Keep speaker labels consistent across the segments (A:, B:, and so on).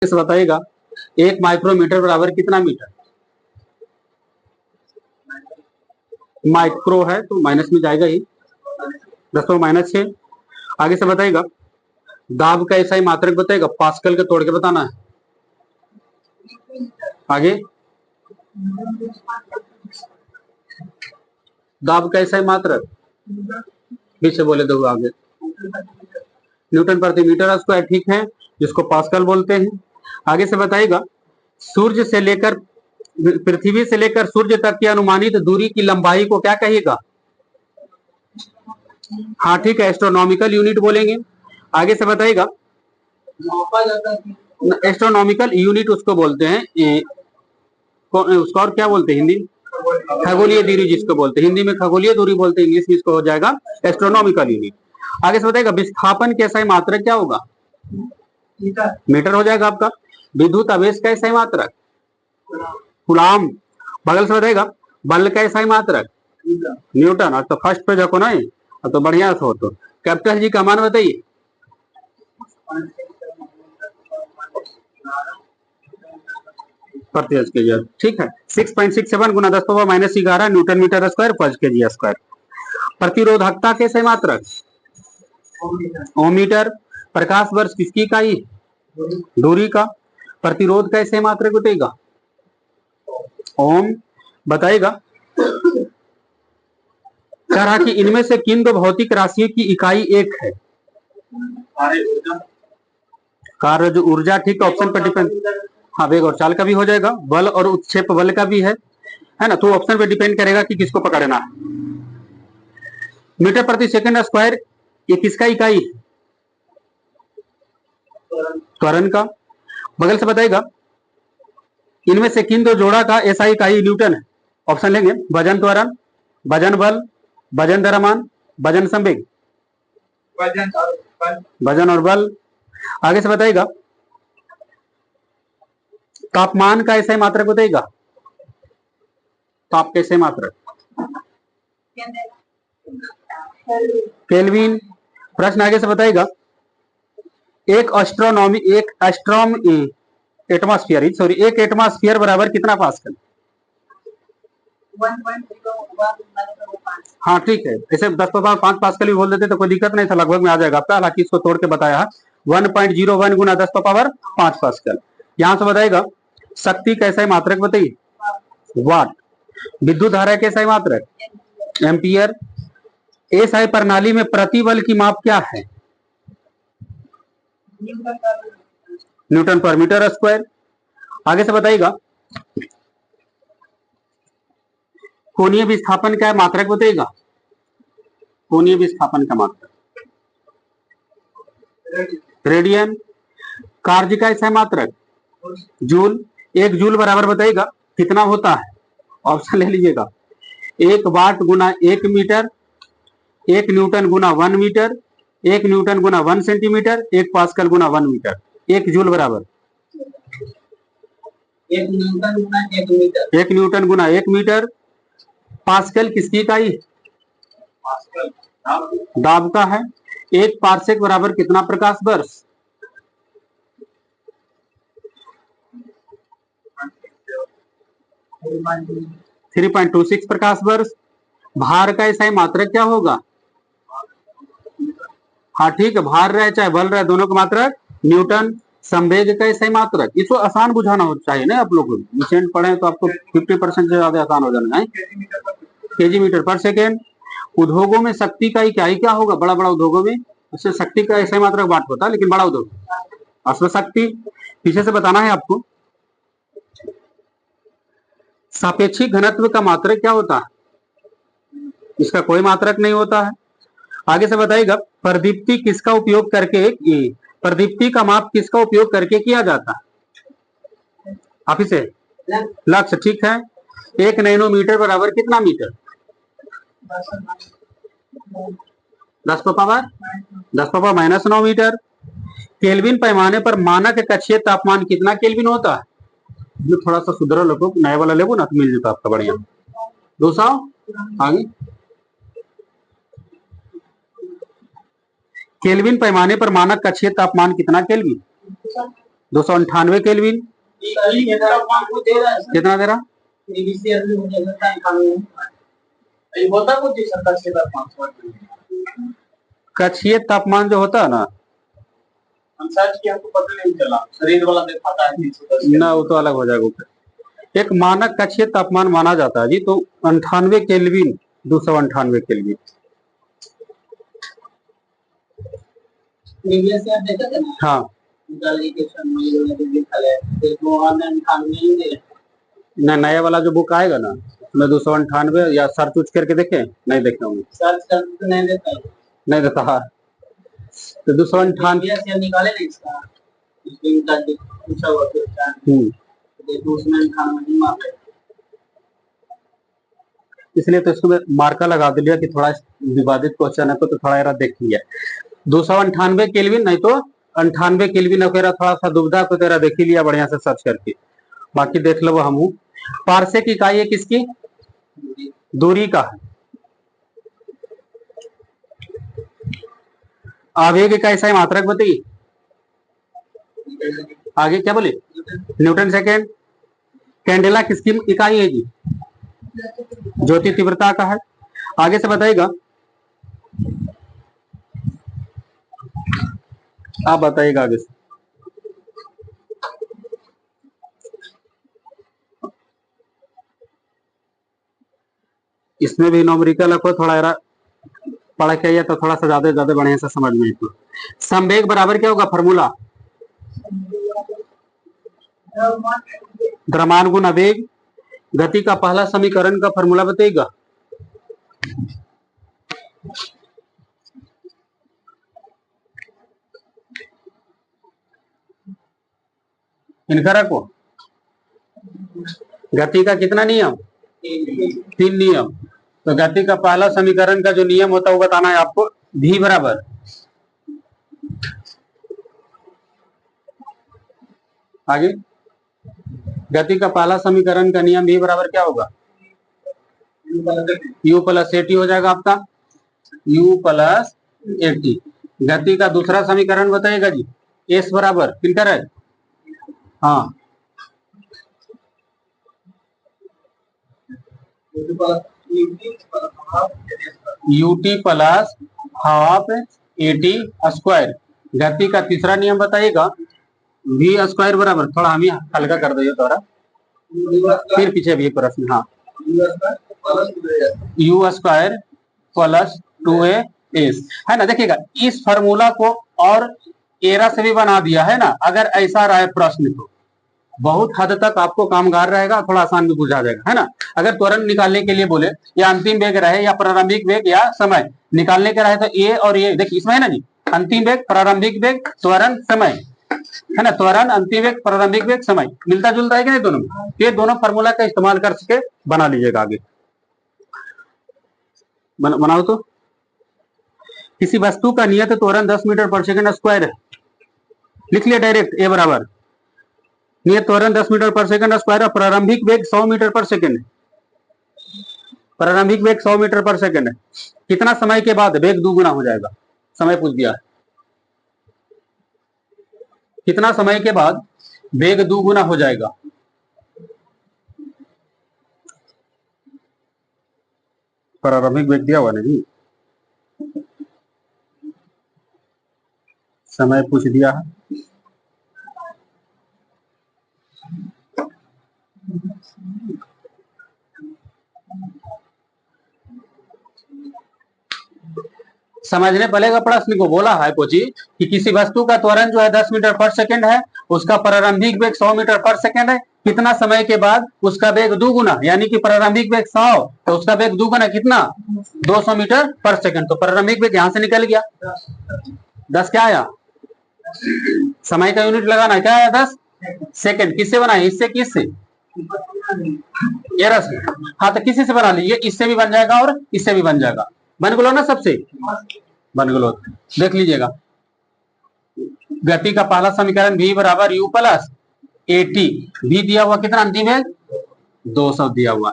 A: इसे बताइएगा 1 माइक्रोमीटर बराबर कितना मीटर। माइक्रो है तो माइनस में जाएगा ही, 10⁻⁶। आगे से बताइएगा दाब का ऐसा ही मात्रक बताएगा, पास्कल के तोड़ के बताना है। आगे दाब का ऐसा ही मात्रक पीछे बोले दो आगे, न्यूटन प्रति मीटर स्क्वायर, ठीक है, जिसको पास्कल बोलते हैं। आगे से बताइएगा सूर्य से लेकर पृथ्वी से लेकर सूर्य तक की अनुमानित दूरी की लंबाई को क्या कहिएगा। हाँ ठीक है, एस्ट्रोनॉमिकल यूनिट बोलेंगे। आगे से बताइएगा एस्ट्रोनॉमिकल यूनिट उसको बोलते हैं, उसको और क्या बोलते हैं हिंदी, खगोलीय दूरी जिसको बोलते हैं, हिंदी में खगोलीय दूरी बोलते हैं, इंग्लिश में इसको हो जाएगा एस्ट्रोनॉमिकल यूनिट। आगे से बताइएगा विस्थापन कैसा ही मात्रक क्या होगा, मीटर हो जाएगा आपका। विद्युत आवेश का ऐसा ही मात्रक कूलाम। बगल से बताएगा बल का ऐसा ही मात्रक न्यूटन। आज तो फर्स्ट पे देखो ना, तो बढ़िया से हो। तो कैपिटल जी का मान बताइए, प्रति केजी, ठीक है, 6.67 गुना 10⁻⁻11 न्यूटन मीटर स्क्वायर पर केजी स्क्वायर। प्रतिरोधकता कैसे मात्रक ओम मीटर। प्रकाश वर्ष किसकी इकाई, दूरी का। प्रतिरोध कैसे मात्रक बताएगा, ओम। बताएगा कह रहा कि इनमें से किन दो भौतिक राशियों की इकाई एक है, कार्य जो ऊर्जा, ठीक है, ऑप्शन पर डिपेंड। हाँ वेग और चाल का भी हो जाएगा, बल और उत्क्षेप बल का भी है ना, तो ऑप्शन पे डिपेंड करेगा कि किसको पकड़ना है। मीटर प्रति सेकंड स्क्वायर ये किसका इकाई, त्वरण का। बगल से बताएगा इनमें से किन दो जोड़ा का ऐसा इकाई न्यूटन है। ऑप्शन लेंगे वजन त्वरण, वजन बल, वजन द्रव्यमान, वजन संवेग। वजन और बल। आगे से बताएगा तापमान का ऐसा ही मात्रक बताएगा, ताप कैसे मात्रक केल्विन। प्रश्न आगे से बताएगा एक एटमॉस्फेयर बराबर कितना पास्कल। हाँ ठीक है, ऐसे 10⁻5 पास्कल भी बोल देते तो कोई दिक्कत नहीं था, लगभग में आ जाएगा आपका, हालांकि इसको तोड़ के बताया 1.01 गुना 10⁻5 पास्कल। यहां से बताएगा शक्ति कैसा है मात्रक बताइए, वाट। विद्युत धारा कैसा है मात्रक, एम्पियर। एसआई प्रणाली में प्रतिबल की माप क्या है, न्यूटन पर मीटर स्क्वायर। आगे से बताइएगा कोणीय विस्थापन का मात्रक बताइएगा, कोणीय विस्थापन का मात्रक रेडियन। कार्य का ऐसा मात्रक जूल। 1 जूल बराबर बताइएगा कितना होता है, ऑप्शन ले लीजिएगा 1 वाट गुना 1 मीटर, 1 न्यूटन गुना 1 मीटर, 1 न्यूटन गुना 1 सेंटीमीटर, 1 पास्कल गुना 1 मीटर। 1 जूल बराबर 1 न्यूटन गुना 1 मीटर। पास्कल किसकी इकाई, दाब का है। 1 पार्सेक बराबर कितना प्रकाश वर्ष, 3.26 प्रकाश वर्ष। भार का ऐसा मात्रक क्या होगा, हाँ ठीक है, भार रहे चाहे बल रहे दोनों का मात्रक न्यूटन। संवेग का ऐसा मात्रक, इसको आसान बुझाना हो चाहिए ना आप लोग, रिसेंट पढ़े तो आपको 50% से ज्यादा आसान हो जाना है, केजी मीटर पर सेकेंड। उद्योगों में शक्ति का इकाई क्या होगा, बड़ा बड़ा उद्योगों में उससे शक्ति का ऐसा मात्रक वाट होता है, लेकिन बड़ा उद्योग अश्वशक्ति। पीछे से बताना है आपको सापेक्षिक घनत्व का मात्रक क्या होता है, इसका कोई मात्रक नहीं होता है। आगे से बताइएगा प्रदीप्ति किसका उपयोग करके, प्रदीप्ति का माप किसका उपयोग करके किया जाता है, आप इसे लक्ष्य, ठीक है। 1 नैनोमीटर बराबर कितना मीटर, 10⁻⁻9 मीटर। केल्विन पैमाने पर मानक कक्षीय तापमान कितना केल्विन होता है, जो थोड़ा सा सुधरो लोगों नया वाला लेबो ना तो मिल जाता आपका बढ़िया 200। आगे केल्विन पैमाने पर मानक कक्षीय तापमान कितना केल्विन, 298 केल्विन। कितना दे रहा? कक्षीय तापमान जो होता है ना, हमको पता नहीं चला, शरीर वाला दिखाता है ना, वो तो अलग हो जाएगा। एक मानक कक्षीय तापमान माना जाता है जी, तो 98 केल्विन, 298 केल्विन। हाँ, ना नया वाला जो बुक आएगा ना, उसमें 298 या सर्च उच करके देखे? नहीं देखे होंगे, सर्च करके नहीं देता, नहीं देता है। तो 298 निकाले ना इसका, इसलिए तो इसको मार्का लगा दिया कि थोड़ा विवादित क्वेश्चन है, तो थोड़ा यार देख लिया। 298 केल्विन नहीं तो 98 केल्विन वगैरह, थोड़ा सा दुविधा को तेरा देख ही लिया बढ़िया से सर्च करके, बाकी देख लो हम। पार्सेक इकाई है किसकी? दूरी का है। आवेग इकाई सही मात्रक बताइए। आगे क्या बोले? Newton second. कैंडेला किसकी इकाई है जी? ज्योति तीव्रता का है। आगे से बताइएगा, आप बताइएगा आगे से। इसमें भी न्यूमेरिकल आपको थोड़ा पढ़ के तो थोड़ा सा ज्यादा बढ़िया से समझ में। तो संवेग बराबर क्या होगा? फॉर्मूला द्रव्यमान गुना वेग। गति का पहला समीकरण का फॉर्मूला बताइएगा। इनका रखो। गति का कितना नियम? 3 नियम। तो गति का पहला समीकरण का जो नियम होता है वो बताना है आपको। v बराबर आगे, गति का पहला समीकरण का नियम v बराबर क्या होगा? u प्लस एटी हो जाएगा आपका, u प्लस एटी। गति का दूसरा समीकरण बताइएगा जी। s बराबर किनका है? हाँ, ut plus half eighty square. गति का तीसरा नियम बताइएगा। v स्क्वायर बराबर, थोड़ा हम ही हल्का कर दो थोड़ा, फिर पीछे भी प्रश्न। हाँ, u स्क्वायर प्लस 2as है ना। देखिएगा इस फार्मूला को और एरा से भी बना दिया है ना। अगर ऐसा रहे प्रश्न तो बहुत हद तक आपको कामगार रहेगा, थोड़ा आसान भी बुझा जाएगा, है ना। अगर त्वरण निकालने के लिए बोले या अंतिम वेग रहे या प्रारंभिक वेग या समय निकालने के रहे, तो ये और ये देखिए इसमें है ना जी, अंतिम वेग, प्रारंभिक वेग, त्वरण, समय, है ना। त्वरण, अंतिम वेग, प्रारंभिक वेग, समय मिलता जुलता है कि नहीं दोनों में? ये दोनों फार्मूला का इस्तेमाल कर सके बना लीजिएगा। आगे बनाओ तो। किसी वस्तु का नियत त्वरण 10 मीटर पर सेकंड स्क्वायर है, लिख लिया डायरेक्ट। ए बराबर नियत त्वरण 10 मीटर पर सेकंड स्क्वायर, प्रारंभिक वेग 100 मीटर पर सेकंड है। प्रारंभिक वेग 100 मीटर पर सेकंड है। कितना समय के बाद वेग दुगुना हो जाएगा? समय पूछ दिया है। कितना समय के बाद वेग दुगुना हो जाएगा? प्रारंभिक वेग दिया हुआ नहीं, समय पूछ दिया है। समझने पड़ेगा प्रश्न को। बोला है कोची कि किसी वस्तु का त्वरण जो है 10 मीटर पर सेकंड है, उसका प्रारंभिक वेग 100 मीटर पर सेकंड है। कितना समय के बाद उसका वेग दुगुना, यानी कि प्रारंभिक वेग 100 तो उसका वेग दुगुना कितना? 200 मीटर पर सेकंड। तो प्रारंभिक वेग यहां से निकल गया 10। क्या आया? समय का यूनिट लगाना, क्या आया? 10 सेकंड। किससे बना है? इससे, किससे? एरस। हाँ, तो किसी से बना लीजिए, इससे भी बन जाएगा और इससे भी बन जाएगा। बन गलो ना, सबसे बन गलो। देख लीजिएगा, गति का पहला समीकरण v बराबर u प्लस एटी। v दिया हुआ कितना? अंतिम है 200 दिया हुआ,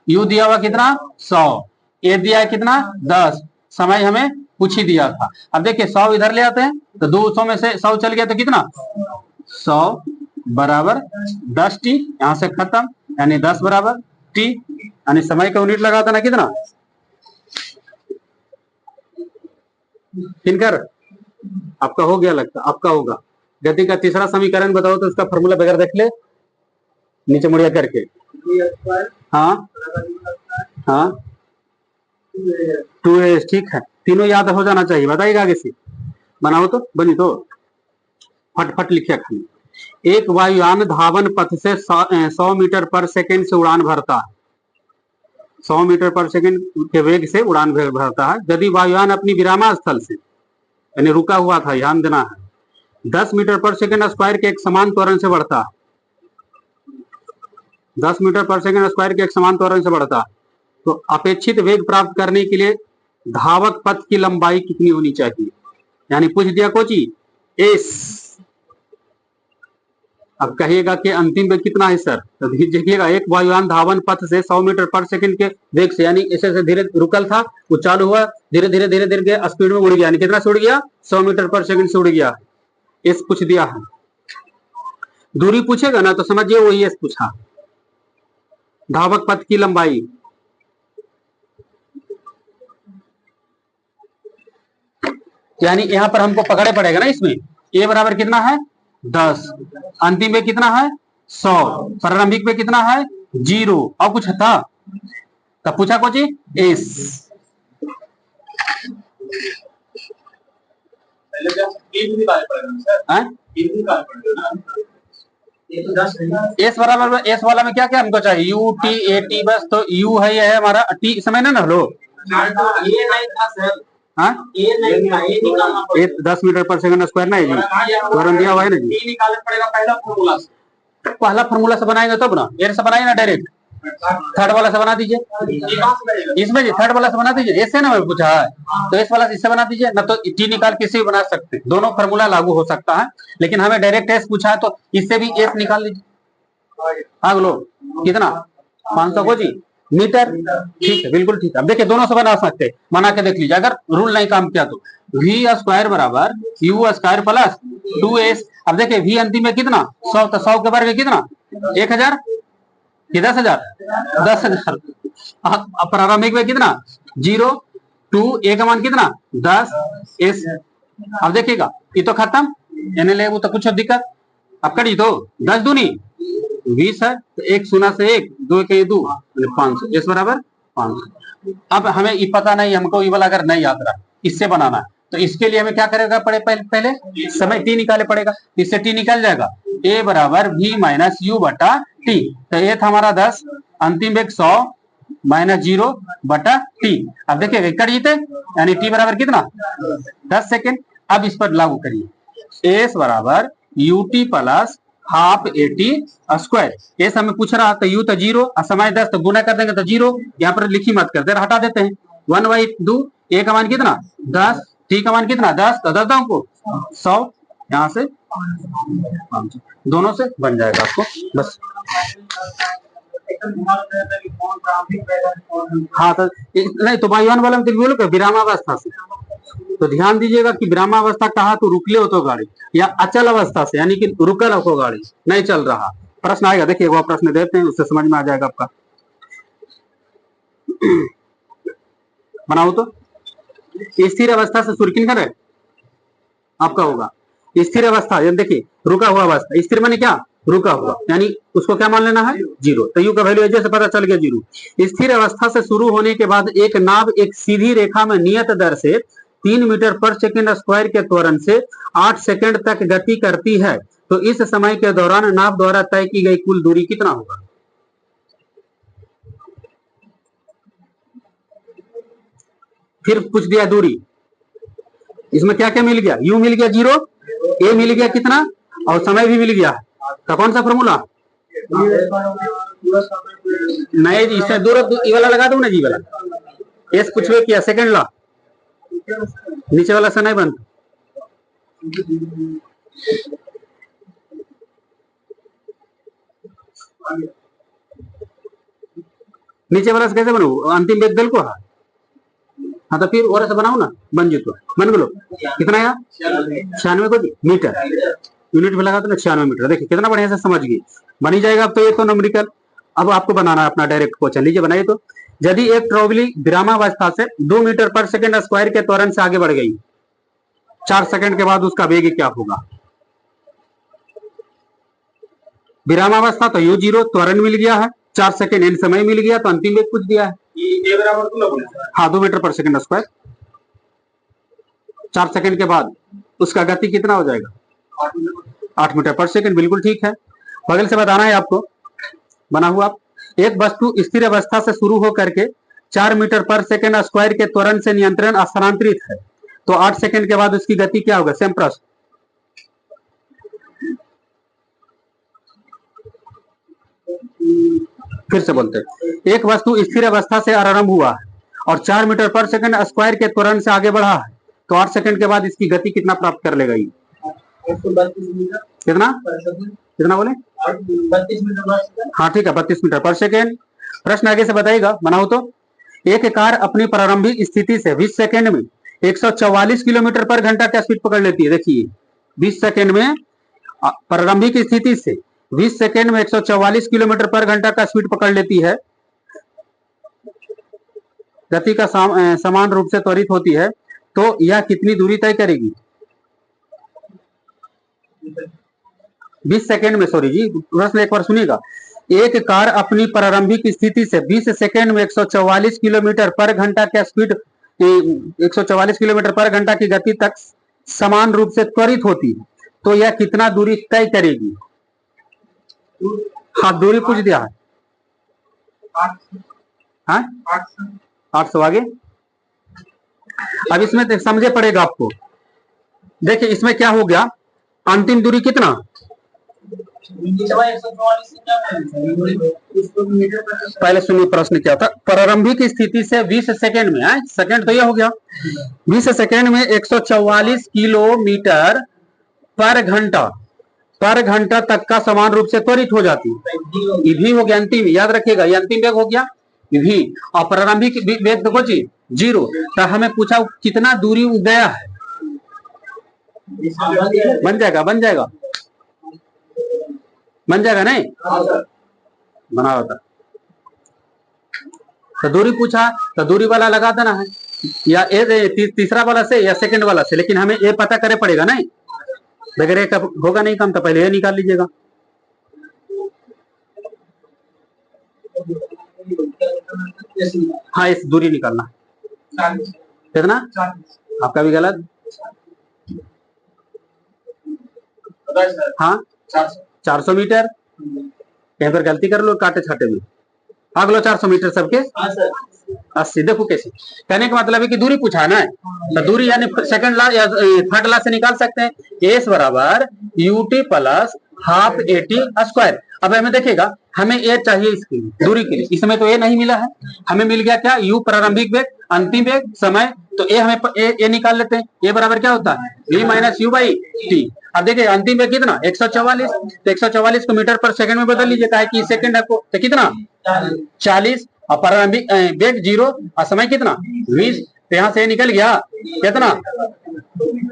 A: u दिया हुआ कितना? 100, a दिया है कितना? 10, समय हमें पूछ ही दिया था। अब देखिए 100 इधर ले आते हैं तो 200 में से 100 चल गया तो कितना? 100 बराबर 10t, यहां से खत्म, यानी 10 बराबर t, यानी समय का यूनिट लगा था ना कितना, किनकर, आपका हो गया लगता, आपका होगा। गति का तीसरा समीकरण बताओ तो उसका फॉर्मूला बगैर देख ले, नीचे मुड़िया करके। हाँ हाँ 2s, ठीक है, तीनों याद हो जाना चाहिए। बताइएगा आगे से, बनाओ तो बनी तो फटफट लिखिए खाली। एक वायुयान धावन पथ से 100 मीटर पर सेकंड से उड़ान भरता है, 100 मीटर पर सेकंड के वेग से उड़ान भरता है। यदि वायुयान अपनी विरामास्थल से, यानी रुका हुआ था, ध्यान देना है, 10 मीटर पर सेकंड स्क्वायर के एक समान त्वरण से बढ़ता है, 10 मीटर पर सेकंड स्क्वायर के एक समान त्वरण से बढ़ता है, तो अपेक्षित वेग प्राप्त करने के लिए धावक पथ की लंबाई कितनी होनी चाहिए। यानी पूछ दिया कोची एस, अब कहिएगा कि अंतिम वेग कितना है सर, तो देखिएगा एक वायुयान धावन पथ से 100 मीटर पर सेकंड के वेग से, यानी ऐसे धीरे रुकल था, वो चालू हुआ, धीरे धीरे धीरे धीरे स्पीड में उड़ गया, यानी कितना से उड़ गया, 100 मीटर पर सेकंड से उड़ गया। एस पूछ दिया है, दूरी पूछेगा ना तो समझिए वही एस पूछा। धावक पथ की लंबाई, यानी यहां पर हमको पकड़े पड़ेगा ना इसमें, ए बराबर कितना है 10, अंतिम में कितना है 100, प्रारंभिक में कितना है 0, और कुछ था तब पूछा कुछ एस। एस बराबर, एस वाला में क्या क्या हमको चाहिए, यू टी ए टी, बस तो यू है, ये है हमारा टी, समय ना लो, हाँ ये 10 मीटर पर सेकंड स्क्वायर ना है जी, वर्ण दिया हुआ है ना जी, पहला फॉर्मूला से बनाएंगे तब ना, एयर से बनाएंगे ना डायरेक्ट, थर्ड वाला से बना दीजिए, इसमें जी थर्ड वाला से बना दीजिए, ऐसे ना मैं पूछा है तो इस वाला से इससे बना दीजिए ना, तो टी निकाल किसी भी बना सकते हैं, दोनों फॉर्मूला लागू हो सकता है, लेकिन हमें डायरेक्ट एस पूछा है तो इससे भी एस निकाल लीजिए। हाँ लो कितना 500 को जी मीटर, ठीक है बिल्कुल ठीक है। अब देखिए दोनों से बना सकते हैं, बना के देख लीजिए, अगर रूल नहीं काम किया तो वी स्क्वायर बराबर यू स्क्वायर प्लस 2s। अब देखिए वी अंतिम में कितना 100, तो 100 के वर्ग कितना 1000 कि 10,000, 10,000, प्रारंभिक में कितना 0, 2, ए का मान कितना 10 एस। अब देखिएगा ये तो खत्म, यानी ले वो तो कुछ दिक्कत, अब करी तो 10 दूनी 20 है, तो 1 शून्य से 1, 2 के 2, 500, एस बराबर 500। अब हमें ये पता नहीं, हमको ये वाला अगर नहीं याद रहा, इससे बनाना है, तो इसके लिए हमें क्या करेगा पहले समय टी निकाले पड़ेगा, इससे टी निकल जाएगा, ए बराबर वी माइनस यू बटा टी, तो ये था हमारा 10, अंतिम वेग 100 माइनस 0 बटा टी। अब देखिए कर जीते, यानी टी बराबर कितना 10 सेकेंड। अब इस पर लागू करिए, एस बराबर U T plus half A T square. S हमें पूछ रहा, तो यू तो 0, समय 10, तो गुना कर देंगे तो 0, यहाँ पर लिखी मत करते, हटा देते हैं, 1/2, ए का मान कितना 10, टी का मान कितना 10, तो 10 दाओ को 100, यहाँ से 500, दोनों से बन जाएगा आपको बस। हाँ तो नहीं तो वायुयान वाला में बोलो विरामावस्था से, तो ध्यान दीजिएगा कि विरामावस्था कहा तो रुकले हो तो गाड़ी, या अचल अवस्था से यानी कि रुकल हो गाड़ी नहीं चल रहा, प्रश्न आएगा, देखिए वो प्रश्न देते हैं, उससे समझ में आ जाएगा आपका। बनाओ तो, स्थिर अवस्था से शुरू किन है आपका होगा, स्थिर अवस्था यानी देखिए रुका हुआ अवस्था, स्थिर माने क्या रुका हुआ, यानी उसको क्या मान लेना है 0, तो यू का वैल्यू जैसे पता चल गया 0। स्थिर अवस्था से शुरू होने के बाद एक नाव एक सीधी रेखा में नियत दर से 3 मीटर पर सेकंड स्क्वायर के त्वरण से 8 सेकंड तक गति करती है, तो इस समय के दौरान नाव द्वारा तय की गई कुल दूरी कितना होगा। फिर पूछ दिया दूरी, इसमें क्या क्या मिल गया, यू मिल गया 0, ए मिल गया कितना, और समय भी मिल गया, तो कौन सा फॉर्मूला नहीं जी, इससे दूर ई वाला लगा दो ना जी वाला, एस पूछवे किया सेकंड ला, नीचे वाला से नहीं बनता, नीचे वाला से कैसे बनू, अंतिम वेग दल को है, हाँ तो फिर और से बनाओ ना, बन जीतो बन बोलो कितना है 96 को मीटर, यूनिट में लगा दो ना 96 मीटर। देखिए कितना बढ़िया से समझ गई, बनी जाएगा। अब तो ये तो न्यूमेरिकल, अब आपको बनाना है अपना डायरेक्ट क्वेश्चन। लीजिए बनाइए। तो यदि एक ट्रॉली विरामावस्था से 2 मीटर पर सेकंड स्क्वायर के त्वरण से आगे बढ़ गई, 4 सेकंड के बाद उसका वेग क्या होगा? विरामावस्था तो यू 0, त्वरण मिल गया है, 4 सेकंड एन समय मिल गया, तो अंतिम वेग पूछ दिया है। हाँ 2 मीटर पर सेकंड स्क्वायर, 4 सेकंड के बाद उसका गति कितना हो जाएगा? 8 मीटर पर सेकंड। बिल्कुल ठीक है। बगल से बताना है आपको, बना हुआ। एक वस्तु स्थिर अवस्था से शुरू होकर के 4 मीटर पर सेकंड स्क्वायर के त्वरण से नियंत्रण स्थानांतरित है, तो 8 सेकंड के बाद उसकी गति क्या होगा? सेम प्रश्न। फिर से बोलते हैं, एक वस्तु स्थिर अवस्था से आरंभ हुआ है और 4 मीटर पर सेकंड स्क्वायर के त्वरण से आगे बढ़ा है, तो 8 सेकंड के बाद इसकी गति कितना प्राप्त कर लेगा? ये कितना कितना बोले? 32 मीटर। हाँ ठीक है, 32 मीटर पर सेकेंड। प्रश्न आगे से बताइएगा, बनाओ तो। एक कार अपनी प्रारंभिक स्थिति से 20 सेकेंड में 144 किलोमीटर पर घंटा क्या स्पीड पकड़ लेती है? देखिए 20 सेकेंड में प्रारंभिक स्थिति से 20 सेकेंड में 144 किलोमीटर पर घंटा का स्पीड पकड़ लेती है। गति का समान रूप से त्वरित होती है, तो यह कितनी दूरी तय करेगी? 20 सेकेंड में, सॉरी जी, प्रश्न एक बार सुनिएगा। एक कार अपनी प्रारंभिक स्थिति से 20 सेकेंड में 144 किलोमीटर पर घंटा क्या स्पीड 144 किलोमीटर पर घंटा की गति तक समान रूप से त्वरित होती है, तो यह कितना दूरी तय करेगी? हाँ दूरी पूछ दिया है। हाँ 800 आगे। अब इसमें समझे पड़ेगा आपको। देखिए इसमें क्या हो गया, अंतिम दूरी कितना? पहले सुनिए प्रश्न क्या था। प्रारंभिक स्थिति से 20 सेकेंड में, सेकेंड तो यह हो गया, 20 सेकेंड में 144 किलोमीटर पर घंटा तक का समान रूप से त्वरित हो जाती है। ईवी हो गया अंतिम, याद रखिएगा ये अंतिम वेग हो गया ईवी, और प्रारंभिक वेग देखो जी 0। तो हमें पूछा कितना दूरी गया है, बन जाएगा नहीं? बना होता तो दूरी पूछा, तो दूरी वाला लगा देना है, या तीसरा वाला से या सेकंड वाला से, लेकिन हमें ये पता करे पड़ेगा नहीं, वगैरह का होगा नहीं काम, तो पहले ये निकाल लीजिएगा। हाँ इस दूरी निकालना कितना? आपका भी गलत। हाँ 400 मीटर। कहीं पर गलती कर लो काटे छाटे में, भाग लो 400 मीटर सबके 80। देखो कैसे, कहने का मतलब है कि दूरी पूछा ना, तो दूरी यानी सेकंड ला या थर्ड ला से निकाल सकते हैं। एस बराबर UT plus half eighty square. अब हमें देखिएगा, हमें ए चाहिए इसकी दूरी के लिए, इसमें तो ए नहीं मिला है, हमें मिल गया क्या? यू प्रारंभिक वेग, अंतिम वेग, समय, तो ए हमें ए निकाल लेते हैं। ए बराबर क्या होता है? v minus you by T. अब देखिए अंतिम वेग कितना? 144, तो 144 को मीटर पर सेकंड में बदल लीजिए, कहा कि सेकंड है तो कितना? 40, और प्रारंभिक वेग 0 और समय कितना? 20, तो यहाँ से निकल गया कितना?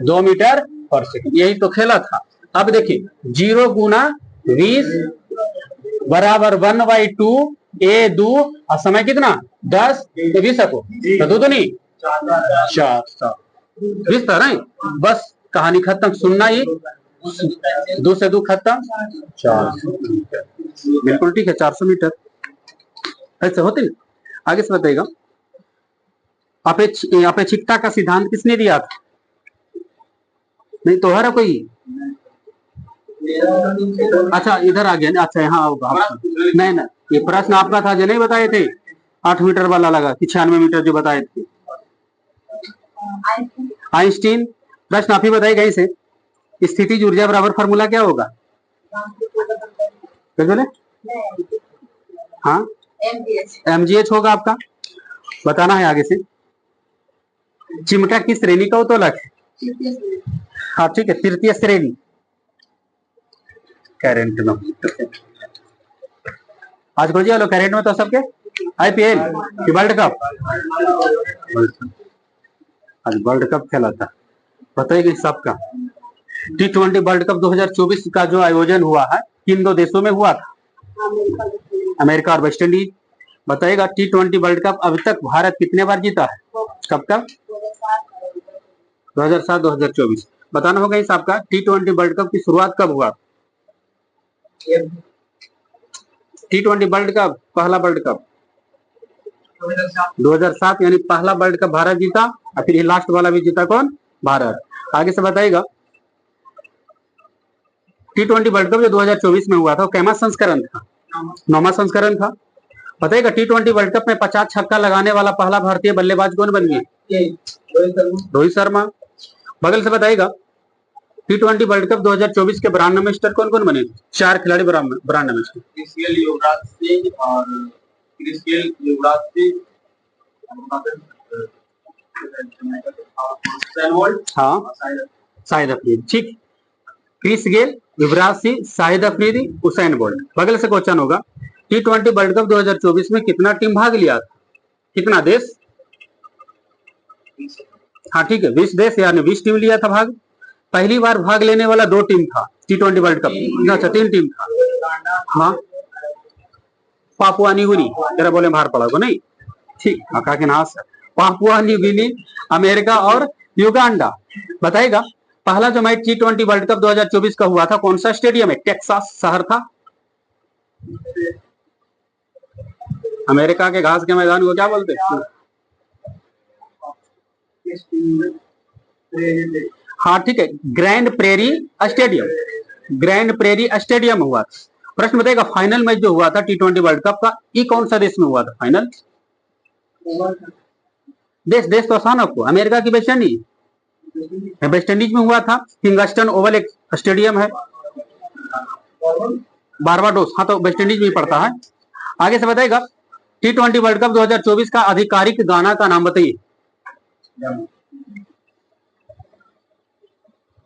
A: 2 मीटर पर सेकंड। यही तो खेला था। अब देखिए 0 गुना 20 बराबर 1/2 ए 2, और समय कितना? 10, 20 को तो 2 नहीं 4 20 था नहीं? बस कहानी खत्म, सुनना ही 2 से 2 खत्म, 400 मीटर। बिल्कुल ठीक है, 400 मीटर ऐसे होते नहीं। आगे से बताइएगा, अपेक्षिकता का सिद्धांत किसने दिया था? नहीं तो है कोई? अच्छा इधर आ गया। अच्छा यहाँ होगा। नहीं ना, ये प्रश्न आपका था जो नहीं बताए थे, 8 मीटर वाला लगा कि 96 मीटर जो बताए थे आइंस्टीन। प्रश्न आप ही बताइए कहीं से, स्थितिज ऊर्जा बराबर फॉर्मूला क्या होगा? क्या बोले? हाँ mgh होगा आपका, बताना है आगे से। चिमटा किस श्रेणी का उत्तोलक है? हाँ ठीक है, तृतीय श्रेणी करंट में। आज खोजिए लो करंट में तो सबके आईपीएल कि वर्ल्ड कप, आज वर्ल्ड कप खेला था, बताइए सबका। T20 वर्ल्ड कप 2024 का जो आयोजन हुआ है किन दो देशों में हुआ था? अमेरिका और वेस्ट इंडीज। बताइएगा T20 वर्ल्ड कप अब तक भारत कितने बार जीता है? कब कब? 2007 2024। बताना होगा इस आपका T20 वर्ल्ड कप की शुरुआत कब हुआ? T20 वर्ल्ड कप, पहला वर्ल्ड कप 2007, यानी पहला वर्ल्ड कप भारत जीता और फिर ये लास्ट वाला भी जीता कौन? भारत। आगे से बताइएगा T20 वर्ल्ड कप जो 2024 में हुआ था वो कैमा संस्करण था? 9वां संस्करण था। बताइएगा T20 वर्ल्ड कप में 50 छक्का लगाने वाला पहला भारतीय बल्लेबाज कौन बन गया? रोहित शर्मा। बगल से बताइएगा T20 वर्ल्ड कप 2024 के ब्रांड एम्बेसडर कौन कौन बने? 4 खिलाड़ी ब्रांड एम्बेसडर। युवराज सिंह और हाँ शाहिद अफरीदी। ठीक, Chris Gayle, Yuvraj Singh, Shahid Afridi, Usain bolt. बगल से क्वेश्चन होगा T20 वर्ल्ड कप 2024 में कितना टीम भाग लिया था? कितना देश? हाँ ठीक है, 20 देश यानी 20 टीम लिया था भाग। पहली बार भाग लेने वाला 2 टीम था T20 वर्ल्ड कप। अच्छा 3 टीम था। हाँ पापुआ न्यू गिनी, तेरा बोले बाहर पड़ा को नहीं। ठीक, कहा कि ना sir, Papua New Guinea, America और युगांडा। बताएगा पहला जो मैच T20 वर्ल्ड कप 2024 का हुआ था कौन सा स्टेडियम है? टेक्सास शहर था। अमेरिका के घास के मैदान को क्या बोलते हैं? हाँ ठीक है, grand prairie stadium. Grand prairie stadium हुआ। प्रश्न बताएगा फाइनल मैच जो हुआ था T20 वर्ल्ड कप का, ये कौन सा देश में हुआ था फाइनल? देश तो आसान आपको, अमेरिका की वेस्ट इंडीज, वेस्ट इंडीज में हुआ था। किंगस्टन ओवल एक स्टेडियम है, बारबाडोस, हाँ तो वेस्ट इंडीज में पड़ता है। आगे से बताएगा T20 वर्ल्ड कप 2024 का आधिकारिक गाना का नाम बताइए।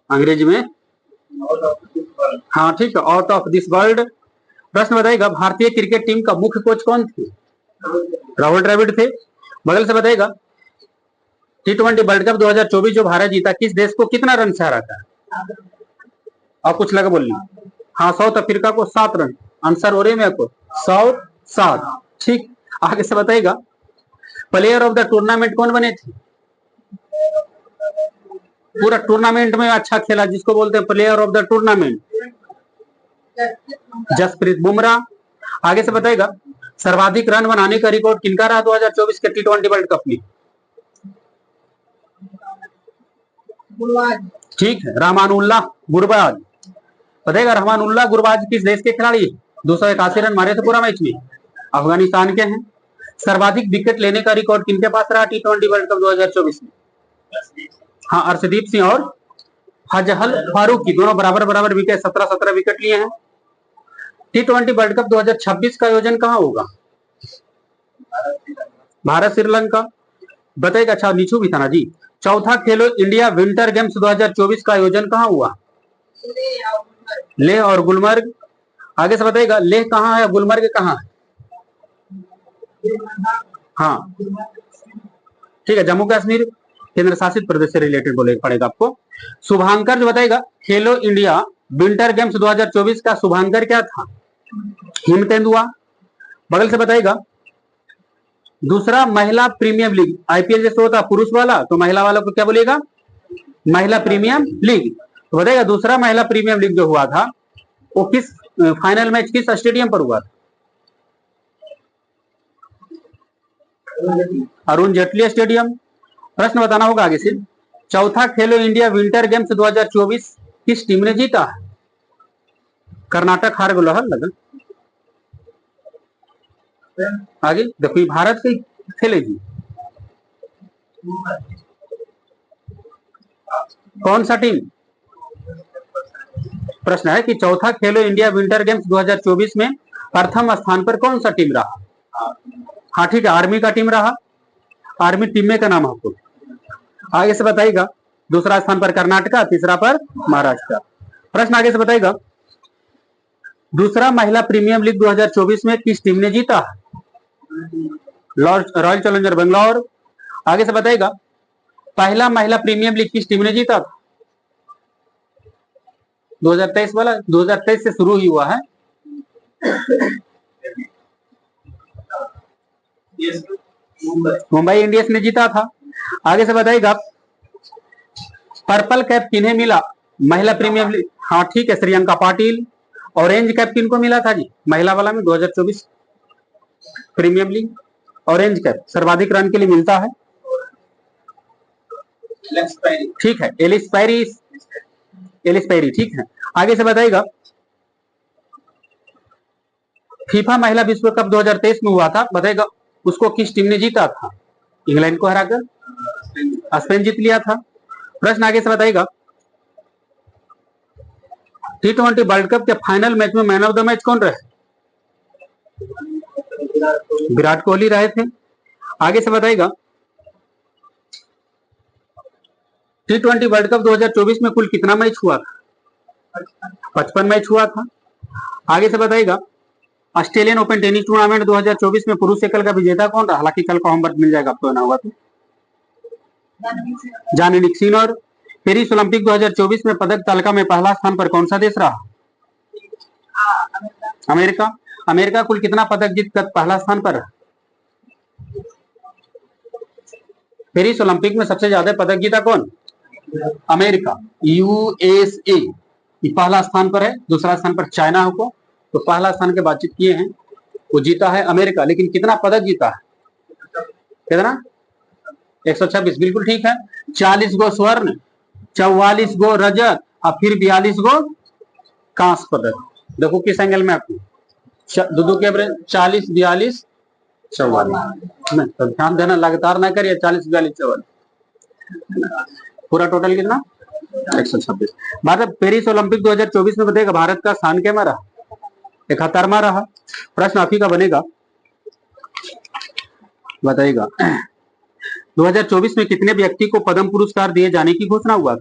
A: अंग्रेजी में हाँ ठीक है, आउट ऑफ दिस वर्ल्ड। प्रश्न बताएगा भारतीय क्रिकेट टीम का मुख्य कोच कौन थे? राहुल द्रविड़ थे। बगल से बताएगा T20 वर्ल्ड कप 2024 जो भारत जीता किस देश को कितना रन से हरा था? और कुछ लगा बोलनी। हाँ साउथ अफ्रीका को 7 रन। आंसर हो रहे में आपको साउथ 7। ठीक, आगे से बताएगा प्लेयर ऑफ द टूर्नामेंट कौन बने थे? पूरा टूर्नामेंट में अच्छा खेला जिसको बोलते हैं player of the tournament, Jasprit Bumrah. आगे से बताएगा सर्वाधिक रन बनाने का रिकॉर्ड किनका रहा 2024 के T20 वर्ल्ड कप में? ठीक है, रहमानुल्लाह गुरबाज। बताएगा रहमानुल्लाह गुरबाज किस देश के खिलाड़ी? 281 रन मारे थे पूरा मैच में, अफगानिस्तान के हैं। सर्वाधिक विकेट लेने का रिकॉर्ड किनके पास रहा T20 वर्ल्ड कप 2024 में? हाँ अर्शदीप सिंह और हजहल फारूकी, दोनों बराबर बराबर विकेट, 17-17 विकेट लिए हैं। T20 वर्ल्ड कप 2026 का आयोजन कहाँ होगा? भारत श्रीलंका। बताएगा अच्छा नीचू भी था ना जी। चौथा खेलो इंडिया विंटर गेम्स 2024 का आयोजन कहाँ हुआ? लेह और गुलमर्ग। आगे से बताएगा लेह कहाँ है, गुलमर्ग कहाँ है? हाँ ठीक है, जम्मू कश्मीर केंद्र शासित प्रदेश से रिलेटेड बोले पड़ेगा आपको। शुभांकर जो बताएगा खेलो इंडिया विंटर गेम्स 2024 का शुभांकर क्या था? हिम तेंदुआ। बगल से बताएगा दूसरा महिला प्रीमियम लीग, आईपीएल जैसे होता पुरुष वाला तो महिला वाला को क्या बोलेगा? महिला प्रीमियम लीग। तो बताएगा दूसरा महिला प्रीमियम लीग जो हुआ था वो किस फाइनल मैच किस स्टेडियम पर हुआ था? अरुण जेटली स्टेडियम। प्रश्न बताना होगा आगे से चौथा खेलो इंडिया विंटर गेम्स 2024 किस टीम ने जीता? कर्नाटक हार गया लगा। आगे देखो भारत के खेलेगी कौन सा टीम? प्रश्न है कि चौथा खेलो इंडिया विंटर गेम्स 2024 में प्रथम स्थान पर कौन सा टीम रहा? हाँ ठीक है, आर्मी का टीम रहा। आर्मी टीम में का नाम आपको आगे से बताइएगा। दूसरा स्थान पर कर्नाटका, तीसरा पर महाराष्ट्र। प्रश्न आगे से बताइएगा दूसरा महिला प्रीमियम लीग 2024 में किस टीम ने जीता? Royal challenger Bangalore. आगे से बताइएगा पहला महिला प्रीमियम लीग किस टीम ने जीता था? 2023 वाला 2023 से शुरू ही हुआ है। मुंबई इंडियंस ने जीता था। आगे से बताइएगा, पर्पल कैप किन्हें मिला महिला प्रीमियर लीग? हाँ ठीक है, श्रियंका पाटिल। ऑरेंज कैप किनको मिला था जी महिला वाला में 2024 प्रीमियर लीग? ऑरेंज कैप सर्वाधिक रन के लिए मिलता है, ठीक है, एलिस पैरी, ठीक है। आगे से बताइएगा, फीफा महिला विश्व कप 2023 में हुआ था, बताइएगा उसको किस टीम ने जीता था? इंग्लैंड को हराकर स्पेन जीत लिया था। प्रश्न आगे से बताइएगा, T20 वर्ल्ड कप के फाइनल मैच में मैन ऑफ द मैच कौन रहे? विराट कोहली रहे थे। आगे से बताइएगा, T20 वर्ल्ड कप 2024 में कुल कितना मैच हुआ था? 55 मैच हुआ था। आगे से बताइएगा, ऑस्ट्रेलियन ओपन टेनिस टूर्नामेंट 2024 में पुरुष एकल का विजेता कौन रहा? हालांकि कल को होमवर्क मिल जाएगा आपको, ना होगा तो जानिक सिनोर। पेरिस ओलंपिक 2024 में पदक तालिका में पहला स्थान पर कौन सा देश रहा? अमेरिका। अमेरिका कुल कितना पदक जीतकर पहला स्थान पर रहा? पेरिस ओलंपिक में सबसे ज्यादा पदक जीता कौन? अमेरिका, यूएसए पहला स्थान पर है, दूसरा स्थान पर चाइना को, तो पहला स्थान के बातचीत किए हैं, वो जीता है अमेरिका। लेकिन कितना पदक जीता है? कितना? 126, बिल्कुल ठीक है। 40 गो स्वर्ण, 44 गो रजत और फिर 42 गो कांस्य पदक। देखो किस एंगल में आपको दो के एवरेज 40, 42, 44 तो ध्यान देना, लगातार ना करिए। 40, 42, 44 पूरा टोटल कितना? 126। भारत पेरिस ओलंपिक 2024 में बताएगा भारत का स्थान क्या रहा? 71वां रहा। प्रश्न आप ही का बनेगा, बताइएगा 2024 में कितने व्यक्ति को पद्म पुरस्कार दिए जाने की घोषणा हुआ?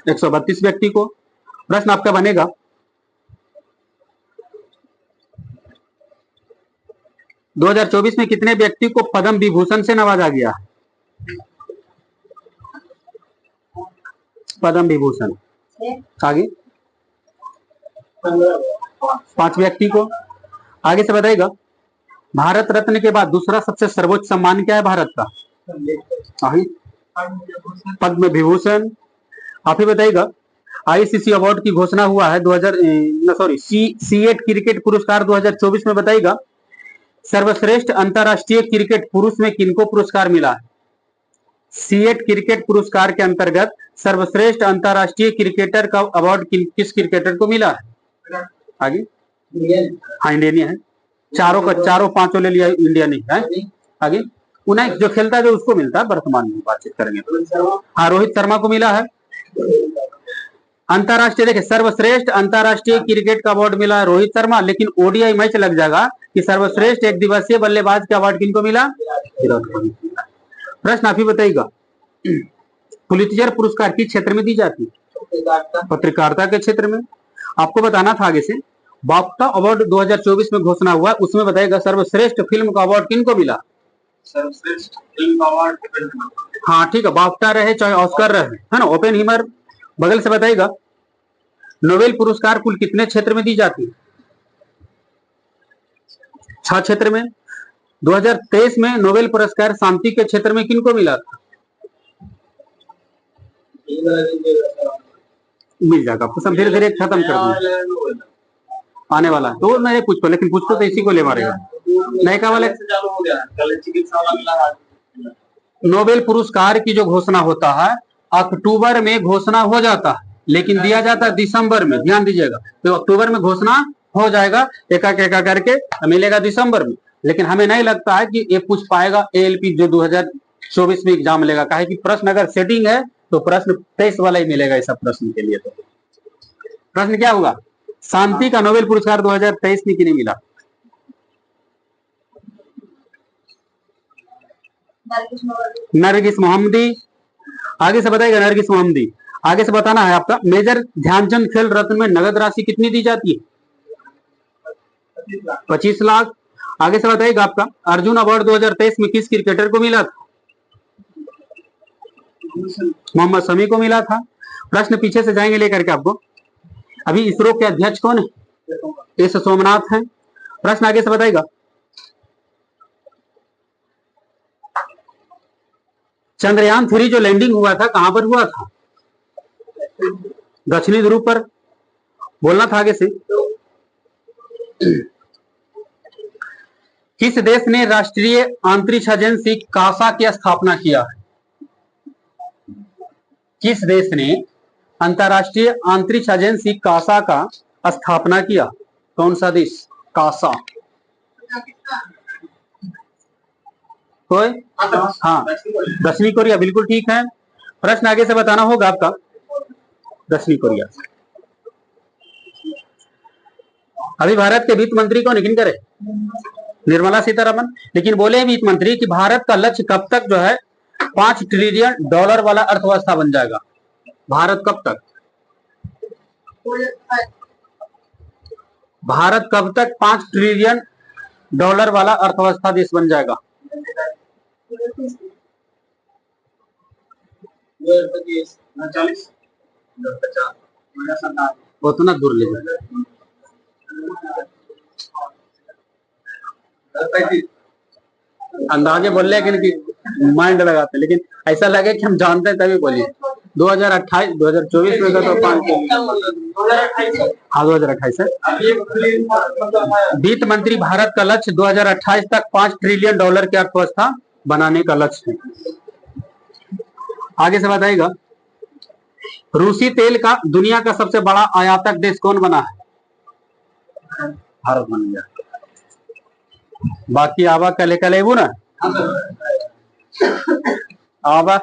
A: 132 व्यक्ति को। प्रश्न आपका बनेगा, दो 2024 में कितने व्यक्ति को पद्म विभूषण से नवाजा गया? पद्म विभूषण आगे 5 व्यक्ति को। आगे से बताइएगा, भारत रत्न के बाद दूसरा सबसे सर्वोच्च सम्मान क्या है भारत का? पद्म विभूषण। आप ही बताइएगा, आईसीसी अवार्ड की घोषणा हुआ है सीएट क्रिकेट पुरस्कार 2024 में बताइएगा सर्वश्रेष्ठ अंतरराष्ट्रीय क्रिकेट पुरुष में किनको पुरस्कार मिला है? सीएट क्रिकेट पुरस्कार के अंतर्गत सर्वश्रेष्ठ अंतरराष्ट्रीय क्रिकेटर का अवार्ड किस क्रिकेटर को मिला है? आगे हाँ इंडियन है, चारों पांचों ले लिया इंडिया ने है। आगे उन्हें जो खेलता है जो उसको मिलता है, वर्तमान में बातचीत करेंगे। हाँ रोहित शर्मा को मिला है अंतरराष्ट्रीय, देखिए सर्वश्रेष्ठ अंतरराष्ट्रीय क्रिकेट का अवार्ड मिला है रोहित शर्मा, लेकिन ओडीआई मैच लग जाएगा कि सर्वश्रेष्ठ एक दिवसीय बल्लेबाज का अवार्ड किनको मिला? प्रश्न आप ही बताइएगा, पुलित्जर पुरस्कार किस क्षेत्र में दी जाती है? पत्रकारिता के क्षेत्र में। आपको बताना था आगे से, बाफ्टा अवार्ड 2024 में घोषणा हुआ, उसमें बताइएगा सर्वश्रेष्ठ फिल्म का अवार्ड किनको मिला? सर्वश्रेष्ठ फिल्म का अवार्ड, हाँ ठीक है, बाफ्टा रहे चाहे ऑस्कर रहे, है ना, ओपेनहीमर। बगल से बताइएगा, नोबेल पुरस्कार कुल कितने क्षेत्र में दी जाती है? 6 क्षेत्र में। 2023 में नोबेल पुरस्कार शांति के क्षेत्र में किनको मिला था? मिल जाएगा आपको, सब धीरे धीरे खत्म कर दूंगा आने वाला है तो मैं पूछ, लेकिन पूछ तो इसी को ले मारेगा नयका वाले। नोबेल पुरस्कार की जो घोषणा होता है अक्टूबर में घोषणा हो जाता है, लेकिन दिया जाता है दिसंबर में, ध्यान दीजिएगा। तो अक्टूबर में घोषणा हो जाएगा, एक एक करके मिलेगा दिसंबर में, लेकिन हमें नहीं लगता है कि ये पूछ पाएगा एएलपी जो 2024 में एग्जाम लेगा, कहे कि प्रश्न अगर सेटिंग है तो प्रश्न 23 वाला ही मिलेगा इस प्रश्न के लिए। तो प्रश्न क्या होगा? शांति का नोबेल पुरस्कार 2023 में किन्हें मिला? नरगिस मोहम्मदी। आगे से बताइएगा नरगिस मोहम्मदी। आगे से बताना है आपका, मेजर ध्यानचंद खेल रत्न में नगद राशि कितनी दी जाती है? 25 लाख। आगे से बताइएगा आपका, अर्जुन अवार्ड 2023 में किस क्रिकेटर को मिला था? मोहम्मद शमी को मिला था। प्रश्न पीछे से जाएंगे लेकर के आपको। अभी इसरो के अध्यक्ष कौन है? एस सोमनाथ हैं। प्रश्न आगे से बताएगा। चंद्रयान 3 जो लैंडिंग हुआ था कहां पर हुआ था? दक्षिणी ध्रुव पर। बोलना था आगे से। किस देश ने राष्ट्रीय अंतरिक्ष एजेंसी कासा की स्थापना किया है? किस देश ने अंतरराष्ट्रीय अंतरिक्ष एजेंसी कासा का स्थापना किया? कौन सा देश? कासा। कोई? हाँ, दक्षिणी कोरिया, बिल्कुल ठीक है। प्रश्न आगे से बताना होगा आपका। दक्षिणी कोरिया। अभी भारत के वित्त मंत्री कौन है? करे निर्मला सीतारमन। लेकिन बोले वित्त मंत्री कि भारत का लक्ष्य कब तक जो है $5 ट्रिलियन वाला अर्थव्यवस्था बन जाएगा? भारत कब तक? भारत कब तक $5 ट्रिलियन वाला अर्थव्यवस्था देश बन जाएगा? उतना दूर ले जाए। अंदाजे बोल रहे हैं कि माइंड लगाते, लेकिन ऐसा लगे कि हम जानते हैं तभी बोलिए। 2028 2024 में तो 5। हाँ, 2028 है। वित्त मंत्री भारत का लक्ष्य 2028 तक $5 ट्रिलियन की अर्थव्यवस्था बनाने का लक्ष्य है। आगे से बताइएगा। रूसी तेल का दुनिया का सबसे बड़ा आयातक देश कौन बना है? भारत बन गया। बाकी आवा कले कले वो ना आवा